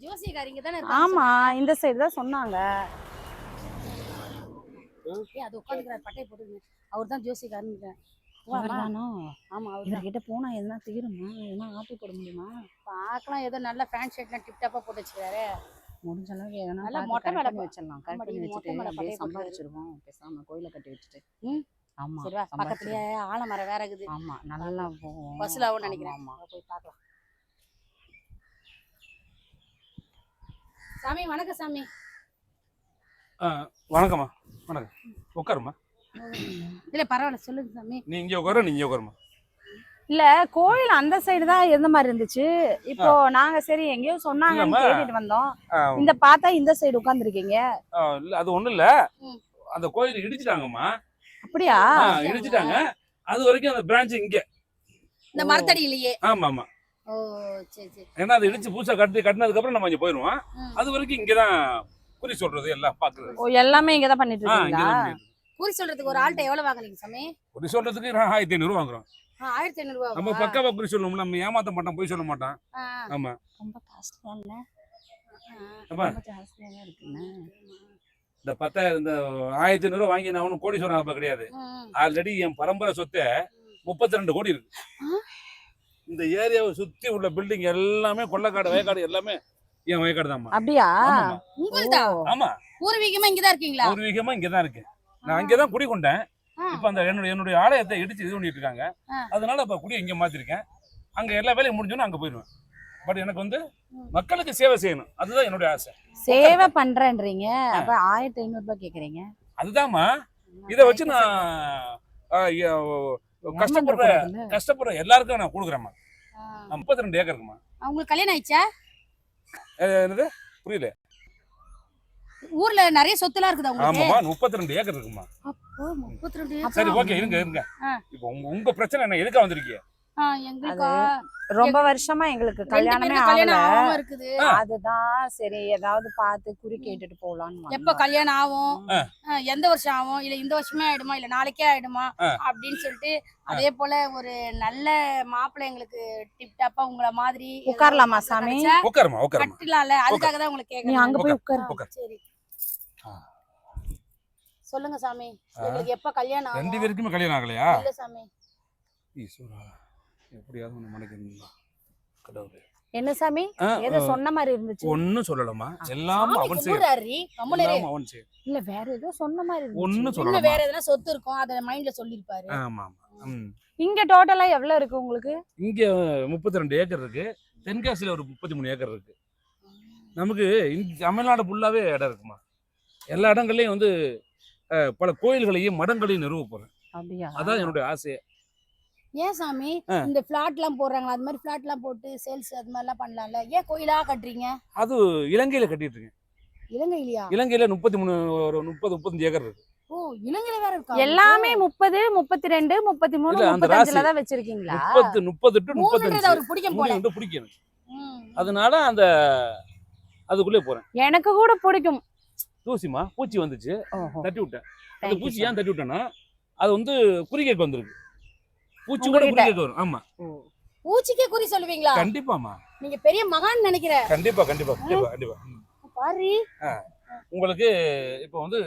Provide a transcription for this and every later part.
ஜோசியக்காரிங்க தானே ஆமா இந்த சைடு தான் சொன்னாங்க. அது உட்காந்துக்கிறார் பட்டையை போட்டு. அவர் தான் ஜோசியக்காரன்னு. ஆமா இவர்கிட்ட போனா எதுனா தீருமா, எதுனா ஆட்டி போட முடியுமா? பார்க்கலாம். ஏதோ நல்ல பேண்ட் ஷர்ட்லாம் டிப் டாப்பா போட்டு வச்சுக்கிறாரு. முடிஞ்ச அளவுக்கு எதனா நல்லா மொட்டை மேல வச்சிடலாம். கட் பண்ணி வச்சுட்டு அப்படியே சம்பாதிச்சிருவோம். பேசாம கோயில கட்டி வச்சுட்டு. ஆமா சரிவா. பக்கத்துலயே ஆலமரம் வேற இருக்குது. ஆமா நல்லா போகும். பஸ்ல ஆகும்னு நினைக்கிறேன். ஆமா போய் பார்க்கலாம். சாமி வணக்கம் சாமி. வணக்கம்மா. வணக்கம். உட்காருமா. இல்ல பரவாயில்ல சொல்லுங்க சாமி. நீ இங்கே உட்காரு, நீ இங்கே உட்காருமா. இல்ல கோயில் அந்த சைடு தான் இருந்த மாதிரி இருந்துச்சு. இப்போ நாங்க சரி எங்கேயோ சொன்னாங்கன்னு கேட்டுட்டு வந்தோம். இந்த பார்த்தா இந்த சைடு உட்கார்ந்துருக்கீங்க. இல்ல அது ஒண்ணும் இல்ல, அந்த கோயில் இடிச்சிட்டாங்கம்மா. அப்படியா? இடிச்சிட்டாங்க. அது வரைக்கும் அந்த பிரான்ச் இங்க இந்த மரத்தடியிலேயே. ஆமா ஆமா. ஓ சரி சரி. ஏன்னா அது இடிச்சு புதுசா கட்டினதுக்கு அப்புறம் நம்ம இங்க போயிடுவோம். அது வரைக்கும் இங்கதான் குறி சொல்றது எல்லாம் பாக்குறது. ஓ எல்லாமே இங்க தான் பண்ணிட்டு இருக்கீங்களா? குறி சொல்றதுக்கு ஒரு ஆள்கிட்ட எவ்வளவு வாங்குறீங்க சாமி? குறி சொல்றதுக்கு 1500 வாங்குறோம். 1500 ரூபாய். நம்ம பக்காவா குறி சொல்லணும், நம்ம ஏமாத்த மாட்டோம், போய் சொல்ல மாட்டோம். ஆமா. ரொம்ப காஸ்ட்லியா இல்ல? அப்பா ரொம்ப காஸ்ட்லியா இருக்குங்க. இந்த 10,000 இந்த 1500 வாங்கி நான் ஒன்னும் கோடி சொல்றேன் அப்ப கிடையாது. ஆல்ரெடி என் பரம்பரை சொத்தை 32 கோடி இருக்கு. இந்த ஏரியாவை சுத்தி உள்ள பில்டிங் எல்லாமே கொள்ளக்காடு வயக்காடு எல்லாமே என் வயக்காடு தான். அப்படியா? உங்களுதா? ஆமா. பூர்வீகமா இங்கதான் இருக்கீங்களா? பூர்வீகமா இங்கதான் இருக்கு. நான் அங்கதான் குடி கொண்டேன். இப்ப அந்த என்னுடைய ஆலயத்தை இடிச்சு இது பண்ணிட்டு இருக்காங்க. அதனால இப்ப குடி இங்க மாத்திருக்கேன். அங்க எல்லா வேலையும் முடிஞ்சோன்னு அங்க போயிடுவேன். பட் எனக்கு வந்து மக்களுக்கு சேவை செய்யணும், அதுதான் என்னுடைய ஆசை. சேவை பண்றேன்றீங்க, அப்ப 1500 ரூபாய் கேக்குறீங்க. அதுதான்மா. இத வச்சு நான் கஷ்டப்படுற எல்லாருக்கும் நான் கொடுக்குறேம்மா. 32 ஏக்கர் இருக்குமா. உங்களுக்கு கல்யாணம் ஆயிடுச்சா? என்னது புரியல? ஊர்ல நிறைய சொத்துலாம் இருக்குதா உங்களுக்கு? ஆமாமா 32 ஏக்கர் இருக்குமா. அப்போ 32 ஏக்கர். சரி ஓகே இருங்க. இப்போ உங்க பிரச்சனை என்ன, எதுக்கு வந்திருக்கீங்க? எங்களுக்கு ரொம்ப வருஷமா எங்களுக்கு கல்யாணமே ஆகாம இருக்குது. அதுதான் சரி ஏதாவது பார்த்து குறி கேட்டுட்டு போலான்னு. எப்ப கல்யாணம் ஆகும், எந்த வருஷம் ஆகும், இல்ல இந்த வருஷமே ஆயிடுமா இல்ல நாளைக்கே ஆயிடுமா அப்படின்னு சொல்லிட்டு, அதே போல ஒரு நல்ல மாப்பிள்ளை எங்களுக்கு டிப் டாப்பா உங்களை மாதிரி உட்காரலாமா சாமி? உட்காருமா கட்டலாம்ல, அதுக்காக தான் உங்களுக்கு கேக்குறேன். நீ அங்க போய் உட்காரு. சரி சொல்லுங்க சாமி, உங்களுக்கு எப்ப கல்யாணம் ஆகும்? 2 பேருக்குமே கல்யாணம் ஆகலையா? இல்ல சாமி. ஈஸ்வரா எப்படியாவது ஒண்ணு மனைக்கணும்டா கடவுளே. என்ன சாமி ஏதோ சொன்ன மாதிரி இருந்துச்சு? ஒண்ணும் சொல்லலமா, எல்லாம் அவன் செய்றாரு. அவன் செய்றாரு. இல்ல வேற ஏதோ சொன்ன மாதிரி இருந்துச்சு. ஒண்ணும் சொல்லல. வேற எதனா சொத்து இருக்கும், அத மைண்ட்ல சொல்லிருப்பாரு. ஆமா ஆமா. இங்க டோட்டலா எவ்வளவு இருக்கு உங்களுக்கு? இங்க 32 ஏக்கர் இருக்கு. தென்காசியில ஒரு 33 ஏக்கர் இருக்கு. நமக்கு தமிழ்நாடு ஃபுல்லாவே இடம் இருக்குமா. எல்லா இடங்கள்லயும் வந்து பல கோயில்களையும் மடங்களையும் நிறுவ போறேன். அப்படியா? அதான் என்னுடைய ஆசை. ஏன் சாமி இந்த பிளாட் எல்லாம் போடுறாங்களா, அது மாதிரி பிளாட் எல்லாம் போட்டு சேல்ஸ் அது மாதிரி எல்லாம் பண்ணலாம்ல, ஏன் கோயிலா கட்டுறீங்க? அது இலங்கையில கட்டிட்டு இருக்கேன். இலங்கையிலயா? இலங்கையில 30-35 ஏக்கர் இருக்கு. ஓ இலங்கையில வேற இருக்கா? எல்லாமே 30, 32, 33, 35ல தான் வச்சிருக்கீங்களா? 30 டு 35 அவருக்கு பிடிக்கும் போல. பிடிக்கும். அதனால அந்த அதுக்குள்ளே போறேன். எனக்கு கூட பிடிக்கும். தூசிமா பூச்சி வந்துச்சு, தட்டி விட்டேன். அந்த பூச்சி ஏன் தட்டி விட்டேன்னா அது வந்து குறிகேக்கு வந்திருக்கு. பூச்சி கூட குறிகேக்கு வரும். ஆமா. பூச்சிக்கே குறி சொல்லுவீங்களா? கண்டிப்பாமா. நீங்க பெரிய மகான் நினைக்கிறேன். கண்டிப்பா கண்டிப்பா கண்டிப்பா கண்டிப்பா. பாரு உங்களுக்கு இப்போ வந்து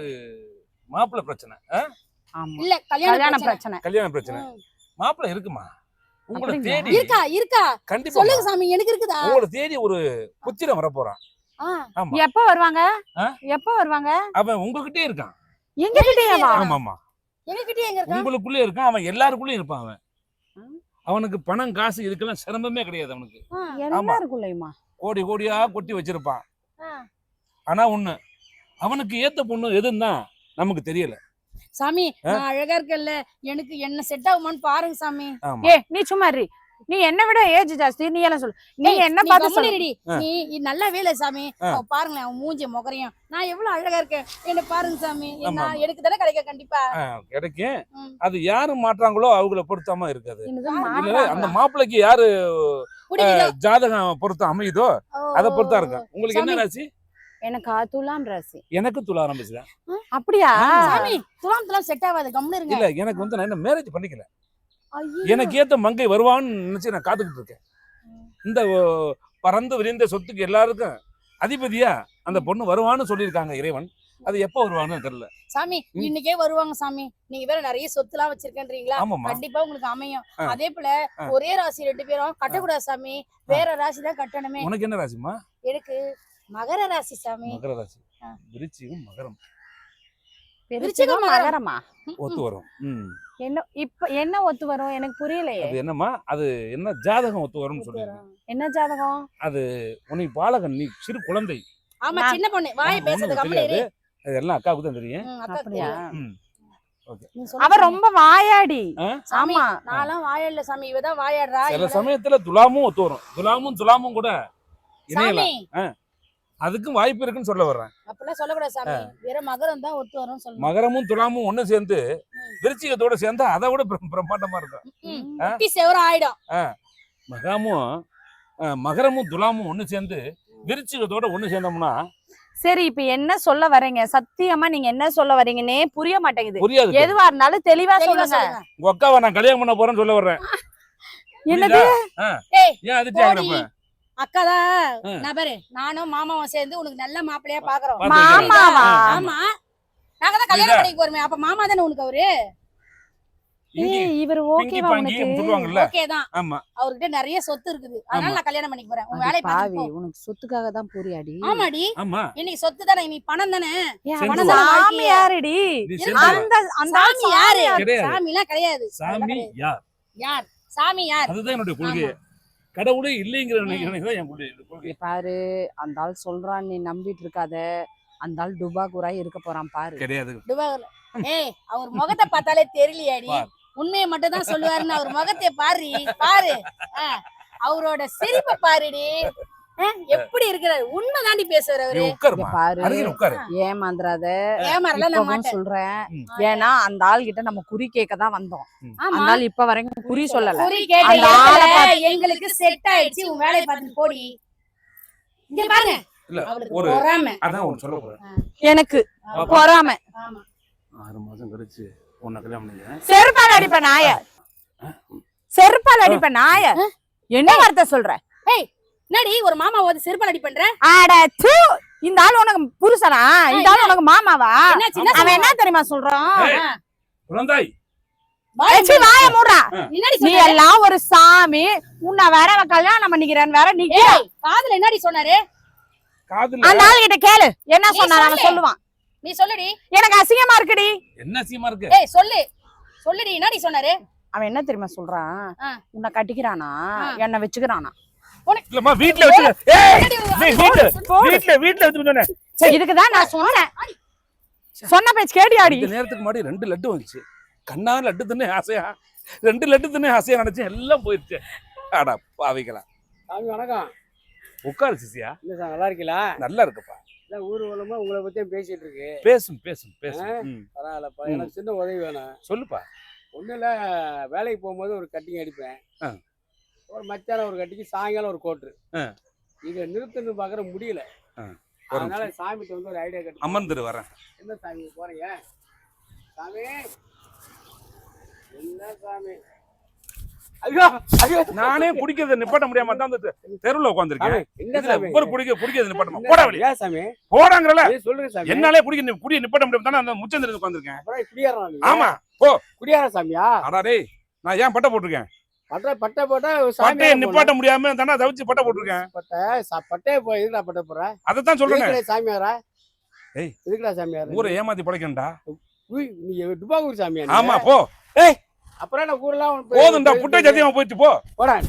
மாப்பிள்ளை பிரச்சனை இல்ல கல்யாண பிரச்சனை. கல்யாண பிரச்சனை. மாப்பிள்ளை இருக்குமா உங்களை தேடி? இருக்கா கண்டிப்பா சொல்லுங்க சாமி, எனக்கு இருக்குதா? உங்களை தேடி ஒரு புத்திரன் வர போறான். எப்ப வருவாங்க? எப்ப வருவாங்க? அவன் உங்ககிட்டே இருக்கான். எங்க கிட்டேவா? ஆமாமா எங்ககிட்டயே எங்க இருக்கான்? உங்களுக்குள்ளே இருக்கான். அவன் எல்லாருக்குள்ளேயும் இருப்பான். அவன் அவனுக்கு பணம் காசு இதுக்கெல்லாம் சிரமமே கிடையாது அவனுக்கு. எல்லாருக்குள்ளேயுமா? கோடி கோடியா கொட்டி வச்சிருப்பான். ஆனா ஒண்ணு, அவனுக்கு ஏத்த பொண்ணு எதுன்னா நமக்கு தெரியல. சாமி நான் அழகா இருக்கல்ல, எனக்கு என்ன செட் ஆகுமான்னு பாருங்க சாமி. நீ சும்மா இரு. நீ என்ன விட ஏஜ் ஜாஸ்தி, நீ எல்லாம் சொல்லு. நீ என்ன பார்த்து சொல்லுடி. நீ நல்ல வேலை சாமி. பாருங்களேன் அவன் மூஞ்சி முகரையும், நான் எவ்வளவு அழகா இருக்கேன், என்ன பாருங்க சாமி. நான் எனக்கு தானே கிடைக்கும். கண்டிப்பா கிடைக்கும். அது யாரு மாற்றாங்களோ அவங்கள பொறுத்தாம இருக்காது. அந்த மாப்பிள்ளைக்கு யாரு ஜாதகம் பொறுத்த அமையுதோ அதை பொறுத்தா இருக்கும். உங்களுக்கு என்ன ராசி? எனக்கு துலாம் ராசி. எனக்கு துலாம் ராசி. அப்படியா? சாமி துலாம் செட் ஆகாது, கம்முனு இருங்க. இல்ல எனக்கு வந்து நான் என்ன மேரேஜ் பண்ணிக்கல. எனக்கு ஏத்த மங்கை வருவான்னு நினைச்சு நான் காத்துக்கிட்டு இருக்கேன். இந்த பறந்து விரிந்த சொத்துக்கு எல்லாருக்கும் அதிபதியா அந்த பொண்ணு வருவான்னு சொல்லியிருக்காங்க இறைவன். அது எப்ப வருவான்னு தெரியல சாமி. இன்னைக்கே வருவாங்க சாமி. நீங்க வேற நிறைய சொத்து எல்லாம் வச்சிருக்கேன்றீங்களா? ஆமாமா. கண்டிப்பா உங்களுக்கு அமையும். அதே போல ஒரே ராசி 2 பேரும் கட்டக்கூடாது சாமி. வேற ராசி தான் கட்டணுமே. உனக்கு என்ன ராசிமா? எனக்கு மகர ராசி சாமி. மகர ராசி. விருச்சிகம் மகரம். விருச்சிகம் மகரமா? ஒத்து வரும். என்ன இப்ப என்ன ஒத்து வரும் எனக்கு புரியலையே. அது என்னம்மா? அது என்ன ஜாதகம் ஒத்து வரும்னு சொல்லுங்க. என்ன ஜாதகம்? அது உனக்கு பாலகன், நீ சிறு குழந்தை. ஆமா, சின்ன பொண்ணு. வாய் பேசுறது கம்மியா. இதெல்லாம் அக்காவுக்கு தான் தெரியும். அப்படியா? ஓகே. அவ ரொம்ப வாயாடி. சாமி, நான்லாம் வாயாடல சாமி. இவ தான் வாயாடுறா. சில சமயத்துல துலாமும் ஒத்து வரும். துலாமும் கூட இணையலாம். சாமி, அதுக்கும் வாய்ப்பு இருக்குன்னு சொல்ல வர்றேன். அப்பெல்லாம் சொல்லக்கூடாது சாமி. வேற மகரம் தான் ஒத்து வரும் சொல்லுங்க. மகரமும் துலாமும் ஒண்ணு சேர்ந்து விருச்சிகத்தோட சேர்ந்தா அதை விட பிரம்மாண்டமா இருக்கும். குட்டி செவர ஆயிடும். மகரமும் துலாமும் ஒண்ணு சேர்ந்து விருச்சிகத்தோட ஒண்ணு சேர்ந்தோம்னா. சரி, இப்ப என்ன சொல்ல வரீங்க? சத்தியமா நீங்க என்ன சொல்ல வரீங்கன்னே புரிய மாட்டேங்குது. புரியாது. எதுவா இருந்தாலும் தெளிவா சொல்லுங்க. உங்க அக்காவை நான் கல்யாணம் பண்ண போறேன்னு சொல்ல வர்றேன். என்னது? ஏன் அதிர்ச்சி ஆகுறப்ப? அக்காதான் நான் பாரு, நானும் மாமாவும் சேர்ந்து உனக்கு நல்ல மாப்பிள்ளையா பாக்குறோம். மாமாவா? ஆமா, நாங்க தான் கல்யாணம் பண்ணிக்க போறோமே. அப்ப மாமா தானே உனக்கு அவரு. இவர் ஓகேவா உனக்கு? சொல்லுவாங்கல்ல. ஓகே தான். ஆமா. அவர்கிட்ட நிறைய சொத்து இருக்குது. அதனால நான் கல்யாணம் பண்ணிக்க போறேன். உன் வேலைய பாவி. உனக்கு சொத்துக்காக தான் புரியாடி. ஆமாடி. ஆமா. இன்னைக்கு சொத்து தானே, நீ பணம் தானே. பணம் சாமி யாருடி? அந்த சாமி யாரு? சாமிலாம் கிடையாது. சாமி யார்? யார் சாமி யார்? அதுதான் என்னோட கொள்கை. கடவுளே இல்லைங்கிற நினைக்கிறேன் என் கொள்கை. பாரு, அந்த ஆள் சொல்றான், நீ நம்பிட்டு இருக்காத. அந்த ஆள் டுபாகூராய் இருக்க போறான் பாரு. கிடையாது. அவர் முகத்தை பார்த்தாலே தெரியலையாடி. உண்மையை மட்டும் தான் சொல்லுவாருன்னு அவர் முகத்தை பாரு. அவரோட சிரிப்பை பாருடி. எப்படி இருக்கிறாரு? உண்மை தாண்டி பேசுறாரு. பாரு, ஏமாந்துறாத. சொல்றேன். ஏன்னா அந்த ஆள் கிட்ட நம்ம குறி கேட்க தான் வந்தோம். அந்த ஆள் இப்ப வரைக்கும் குறி சொல்லல. எங்களுக்கு செட் ஆயிடுச்சு. உன் வேலையை பார்த்து போடி. இங்க பாருங்க. எனக்கு பொறாம. 6 மாசம் கழிச்சு உன்னை கல்யாணம் பண்ணிக்கிறேன். செருப்பால் அடிப்ப நாய. செருப்பால் அடிப்ப நாய. என்ன வார்த்தை சொல்ற? என்னடி ஒரு மாமா வந்து செருப்பால் அடி பண்ற? அட தூ, இந்த ஆள் உனக்கு புருஷனா? இந்த ஆள் உனக்கு மாமாவா? அவன் என்ன தெரியுமா சொல்றான்? குழந்தாய் ஏச்சி வாய மூடுறா. நீ எல்லாம் ஒரு சாமி. உன்னை வேற கல்யாணம் பண்ணிக்கிறேன்னு வேற நீ காதுல என்னடி சொன்னாரு? காதுல அந்த ஆள் கிட்ட கேளு என்ன சொன்னாரு, அவன் சொல்லுவான். நீ சொல்லுடி. எனக்கு அசிங்கமா இருக்குடி. என்ன அசிங்கமா இருக்கு? சொல்லுடி, என்னடி சொன்னாரு? அவன் என்ன தெரியுமா சொல்றான்? உன்னை கட்டிக்கிறானா, என்ன வச்சுக்கிறானா? இல்லம்மா, வீட்ல வச்சு. வீட்ல வச்சு. இதுக்குதான் நான் சொன்னேன். சொன்ன பேச்சு கேடியாடி. இந்த நேரத்துக்கு முன்னாடி 2 லட்டு வந்துச்சு. கண்ணா லட்டு தின்னு ஆசையா 2 லட்டு தின்னு ஆசையா நினைச்சேன். எல்லாம் போயிருச்சு. அடா பாவிகளா. சாமி வணக்கம். உட்காரு சிசியா. இல்ல சார், நல்லா இருக்கீங்களா? நல்லா இருக்குப்பா. இல்ல, ஊர் மூலமா உங்களை பத்தியும் பேசிட்டு இருக்கு. பேசும். பரவாயில்லப்பா. எனக்கு சின்ன உதவி வேணும். சொல்லுப்பா. ஒன்றும் இல்லை, வேலைக்கு போகும்போது ஒரு கட்டிங் அடிப்பேன். ஒரு மத்தியானம் ஒரு கட்டிக்கு, சாயங்காலம் ஒரு கோட்ரு. இதை நிறுத்துன்னு பார்க்குற முடியல. அதனால சாமிகிட்ட வந்து ஒரு ஐடியா கட்டி அமர்ந்துரு வரேன். என்ன சாமி போறீங்க? சாமி என்ன சாமி? ஐயோ ஐயோ, நானே குடிக்கிறத நிப்பாட்ட முடியாம தான் அந்த தெருவுல உட்கார்ந்திருக்கேன். என்ன சாமி குடிக்கிறது நிப்பாட்டமா? போடா வெளிய. ஏன் சாமி போடாங்கறல? சொல்லுங்க சாமி. என்னாலே குடிய நிப்பாட்ட முடியாம தான அந்த முச்சந்திரன் உட்கார்ந்திருக்கேன். அப்புறம் குடியாரா? ஆமா, போ. குடியாரா சாமியா? அடா டேய், நான் ஏன் பட்டை போட்டுருக்கேன்? பட்டை போட்டா பட்டையை நிப்பாட்ட முடியாம தானே தவிச்சு பட்டை போட்டுருக்கேன். பட்டையை போய் எதுக்குடா பட்டை போற? அதத்தான் சொல்றேன். சாமியாரா? ஏய், எதுக்குடா சாமியாரா? ஊரை ஏமாத்தி படைக்கணும்டா. நீ டுபாகூர் சாமியா? ஆமா, போ. ஏய், அப்புறம் நான் ஊர்லாம் போதும்டா, புட்டை சத்தியமா போயிட்டு போ. போறேன்.